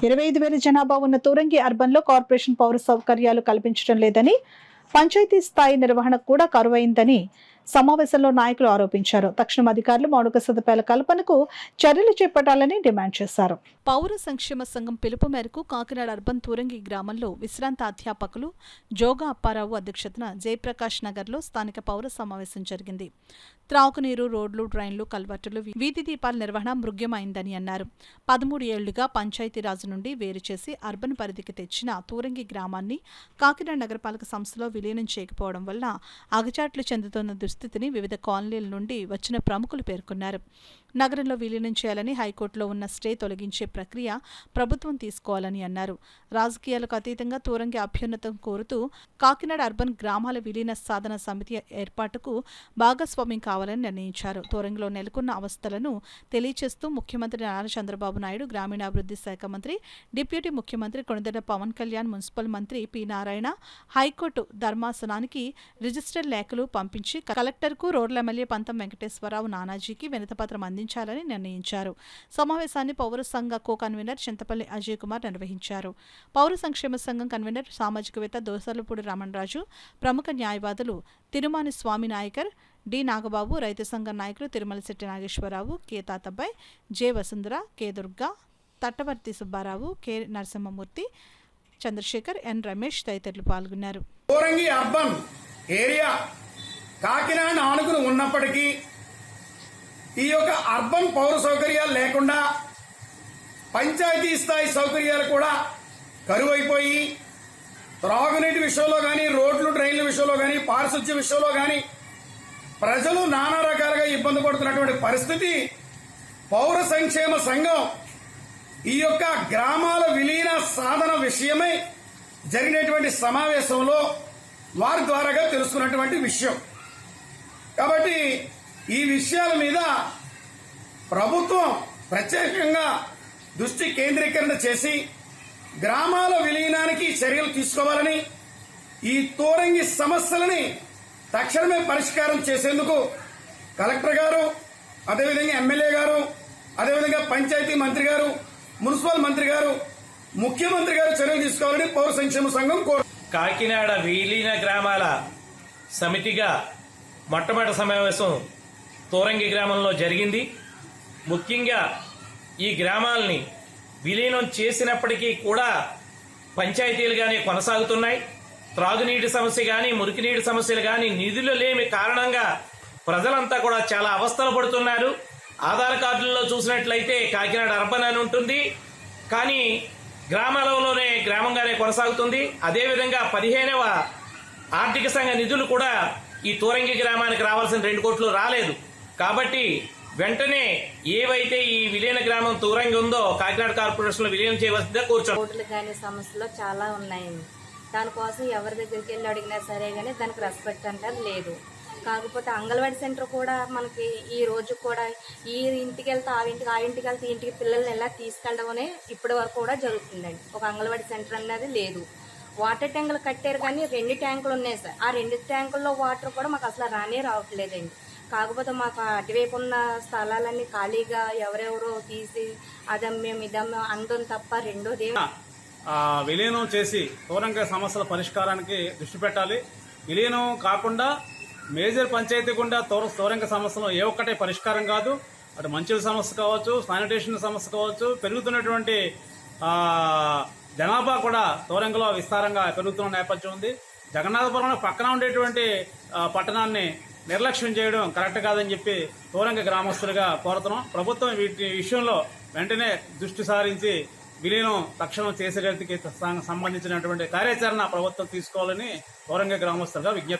25,000 జనాభా ఉన్న తూరంగి అర్బన్లో కార్పొరేషన్ పౌర సౌకర్యాలు కల్పించడం లేదని, పంచాయతీ స్థాయి నిర్వహణ కూడా కరువైందని సమావేశంలో నాయకులు ఆరోపించారు. తక్షణం అధికారులు మౌలిక సదుపాయాల కల్పనకు చర్యలు చేపట్టాలని డిమాండ్ చేశారు. పౌర సంక్షేమ సంఘం పిలుపు మేరకు కాకినాడ అర్బన్ తూరంగి గ్రామంలో విశ్రాంత అధ్యాపకులు జోగా అప్పారావు అధ్యక్షతన జయప్రకాష్ నగర్లో స్థానిక పౌర సమావేశం జరిగింది. త్రాగునీరు, రోడ్లు, డ్రైన్లు, కల్వర్టులు, వీధి దీపాల నిర్వహణ మృగ్యమైందని అన్నారు. 13 ఏళ్లుగా పంచాయతీరాజు నుండి వేరు చేసి అర్బన్ పరిధికి తెచ్చిన తూరంగి గ్రామాన్ని కాకినాడ నగరపాలక సంస్థలో విలీనం చేయకపోవడం వల్ల అగచాట్లు చెందుతున్న దుస్థితిని వివిధ కాలనీల నుండి వచ్చిన ప్రముఖులు పేర్కొన్నారు. నగరంలో విలీనం చేయాలని హైకోర్టులో ఉన్న స్టే తొలగించే ప్రక్రియ ప్రభుత్వం తీసుకోవాలని అన్నారు. రాజకీయాలకు అతీతంగా తూరంగి అభ్యున్నతం కోరుతూ కాకినాడ అర్బన్ గ్రామాల విలీన సాధన సమితి ఏర్పాటుకు భాగస్వామ్యం కావాలని నిర్ణయించారు. తూరంగిలో నెలకొన్న అవస్థలను తెలియచేస్తూ ముఖ్యమంత్రి నారా చంద్రబాబు నాయుడు, గ్రామీణాభివృద్ధి శాఖ మంత్రి, డిప్యూటీ ముఖ్యమంత్రి కొణిదెల పవన్ కళ్యాణ్, మున్సిపల్ మంత్రి పి నారాయణ హైకోర్టు ధర్మాసనానికి రిజిస్టర్ లేఖలు పంపించి కలెక్టర్కు, రోడ్ల ఎమ్మెల్యే పంతం వెంకటేశ్వరరావు నానాజీకి వినతిపత్రం అందించాలని నిర్ణయించారు. సమావేశాన్ని పౌర సంఘ కో కన్వీనర్ చింతపల్లి అజయ్ కుమార్ నిర్వహించారు. పౌర సంక్షేమ సంఘం కన్వీనర్ సామాజికవేత్త దోసర్లపూడి రమణరాజు, ప్రముఖ న్యాయవాదులు తిరుమాని స్వామి నాయకర్, డి నాగబాబు, రైతు సంఘం నాయకులు Thirumalasetti Nageswararao, K Tatabbai, J Vasundhara, K Durga, Tattavarti Subbarao, K Narasimhamurthy, Chandrasekhar, N Ramesh తదితరులు పాల్గొన్నారు. తూరంగి అర్బన్ ఏరియా కాకినాడ ఆనుకుని ఉన్నప్పటికీ ఈ యొక్క అర్బన్ పౌర సౌకర్యాలు లేకుండా పంచాయతీ స్థాయి సౌకర్యాలు కూడా కరువైపోయి త్రాగునీటి విషయంలో కానీ, రోడ్లు డ్రైన్ల విషయంలో కానీ, పారిశుధ్య విషయంలో కానీ ప్రజలు నానా రకాలుగా ఇబ్బంది పడుతున్నటువంటి పరిస్థితి. పౌర సంక్షేమ సంఘం ఈ యొక్క గ్రామాల విలీన సాధన విషయమై జరిగినటువంటి సమావేశంలో వారి ద్వారాగా తెలుసుకున్నటువంటి విషయం. కాబట్టి ఈ విషయాల మీద ప్రభుత్వం ప్రత్యేకంగా దృష్టి కేంద్రీకరణ చేసి గ్రామాల విలీనానికి చర్యలు తీసుకోవాలని, ఈ తూరంగి సమస్యలని తక్షణమే పరిష్కారం చేసేందుకు కలెక్టర్ గారు, అదేవిధంగా ఎమ్మెల్యే గారు, అదేవిధంగా పంచాయతీ మంత్రి గారు, మున్సిపల్ మంత్రి గారు, ముఖ్యమంత్రి గారు చర్యలు తీసుకోవాలని పౌర సంక్షేమ సంఘం కోరు. కాకినాడ విలీన గ్రామాల సమితిగా మొట్టమొదటి సమావేశం తూరంగి గ్రామంలో జరిగింది. ముఖ్యంగా ఈ గ్రామాలని విలీనం చేసినప్పటికీ కూడా పంచాయతీలుగానే కొనసాగుతున్నాయి. త్రాగునీటి సమస్య కానీ, మురికినీటి సమస్యలు కానీ, నిధులు లేని కారణంగా ప్రజలంతా కూడా చాలా అవస్థలు పడుతున్నారు. ఆధార్ కార్డుల్లో చూసినట్లయితే కాకినాడ అర్బన్ అని ఉంటుంది, కానీ గ్రామాలలోనే గ్రామంగానే కొనసాగుతుంది. అదేవిధంగా 15వ ఆర్థిక సంఘ నిధులు కూడా ఈ తూరంగి గ్రామానికి రావాల్సిన 2 కోట్లు రాలేదు. కాబట్టి వెంటనే ఏవైతే ఈ విలీన గ్రామం తూరంగి ఉందో కాకినాడ కార్పొరేషన్ లో విలీనం చేయవలసిందిగా కూర్చోండి. రోడ్లు కానీ సమస్యలు చాలా ఉన్నాయండి. దానికోసం ఎవరి దగ్గరికి వెళ్ళి అడిగినా సరే కానీ దానికి రెస్పెక్ట్ అంటే లేదు. కాకపోతే అంగన్వాడీ సెంటర్ కూడా మనకి ఈ రోజు కూడా ఈ ఇంటికి వెళ్తే ఆ ఇంటికి వెళ్తే ఈ ఇంటికి పిల్లల్ని ఎలా తీసుకెళ్ళడం అనే ఇప్పటి వరకు కూడా జరుగుతుందండి. ఒక అంగన్వాడీ సెంటర్ అనేది లేదు. వాటర్ ట్యాంకులు కట్టారు కానీ 2 ట్యాంకులు ఉన్నాయి సార్. ఆ 2 ట్యాంకుల్లో వాటర్ కూడా మాకు అసలు రావట్లేదండి. కాకపోతే మాకు అటువైపు ఉన్న స్థలాలన్నీ ఖాళీగా ఎవరెవరో తీసి అదమ్మేం ఇదమ్మేం అందం తప్ప రెండోది విలీనం చేసి తూరంగి సమస్యల పరిష్కారానికి దృష్టి పెట్టాలి. విలీనం కాకుండా మేజర్ పంచాయతీ గుండా తూరంగి సమస్యలు ఏ ఒక్కటే పరిష్కారం కాదు. అటు మంచినీటి సమస్య కావచ్చు, శానిటేషన్ సమస్య కావచ్చు, పెరుగుతున్నటువంటి జనాభా కూడా తూరంగిలో విస్తారంగా పెరుగుతున్న నేపథ్యం ఉంది. జగన్నాథపురం పక్కన ఉండేటువంటి పట్టణాన్ని నిర్లక్ష్యం చేయడం కరెక్ట్ కాదని చెప్పి తూరంగి గ్రామస్తులుగా కోరుతున్నాం. ప్రభుత్వం వీటి విషయంలో వెంటనే దృష్టి సారించి విలీనం తక్షణం చేసేందుకు సంబంధించినటువంటి కార్యాచరణ ప్రభుత్వం తీసుకోవాలని తూరంగి గ్రామస్తులుగా విజ్ఞప్తి